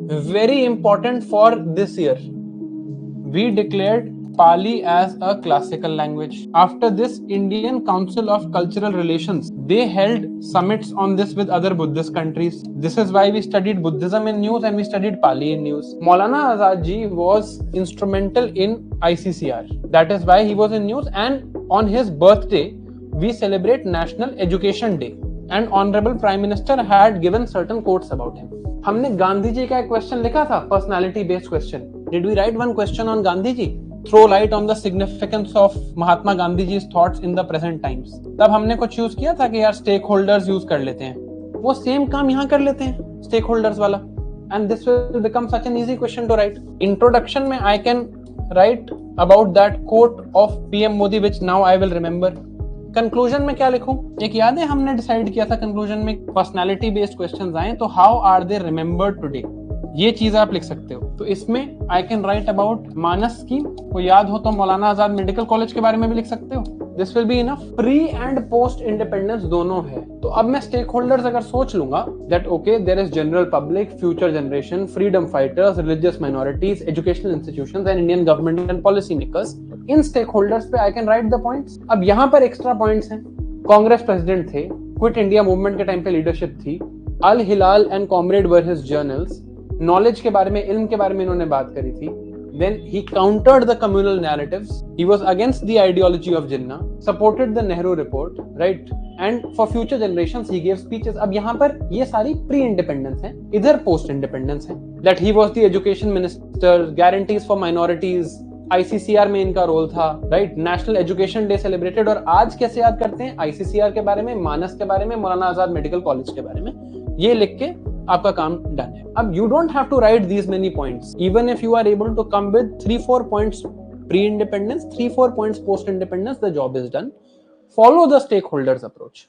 Very important for this year. We declared Pali as a classical language. After this, Indian Council of Cultural Relations, they held summits on this with other Buddhist countries. This is why we studied Buddhism in news and we studied Pali in news. Maulana Azad ji was instrumental in ICCR. That is why he was in news, and on his birthday, we celebrate National Education Day. And Honorable Prime Minister had given certain quotes about him. हमने गांधी जी का एक question लिखा था, personality based question. Did we write one question on Gandhi ji? Throw light on the significance of Mahatma Gandhi ji's thoughts in the present times. तब हमने कुछ use किया था कि यार स्टेक होल्डर्स यूज कर लेते हैं. वो सेम काम यहाँ कर लेते हैं, स्टेक होल्डर्स वाला. And this will become such an easy question to write. Introduction में I can write about that quote of PM Modi which now I will remember. Conclusion में क्या लिखूं? एक याद है हमने डिसाइड किया था कंक्लूजन में पर्सनालिटी बेस्ड क्वेश्चंस आए तो how are they remembered today, ये चीज आप लिख सकते हो. तो इसमें आई कैन राइट अबाउट मानस स्कीम. को याद हो तो मौलाना आजाद मेडिकल कॉलेज के बारे में भी लिख सकते हो. This will be enough. Pre and post independence दोनों है. तो अब मैं स्टेक होल्डर्स अगर सोच लूंगा that okay there is general public, future generation, freedom fighters, religious minorities, educational institutions and Indian government and policy makers. इन स्टेक होल्डर्स पे I can write the points. अब यहाँ पर एक्स्ट्रा पॉइंट्स हैं. Congress president थे, क्विट इंडिया मूवमेंट के time पे leadership थी, Al Hilal and Comrade were his journals, knowledge के बारे में, इल्म के बारे में इन्होंने बात करी थी. Then he countered the communal narratives. He was against the ideology of Jinnah, supported the Nehru report, right? And for future generations he gave speeches. अब यहाँ पर ये सारी pre-independence हैं, इधर post-independence है. That he was the education minister, guarantees for minorities, ICCR में इनका रोल था, right? National education day celebrated. और आज कैसे याद करते हैं? ICCR के बारे में, मानस के बारे में, मौलाना आजाद मेडिकल कॉलेज के बारे में. ये लिख के आपका काम डन है. अब you don't have to write these many points. Even if you are able to come with 3-4 points pre independence, 3-4 points post independence, the job is done. Follow the stakeholders approach.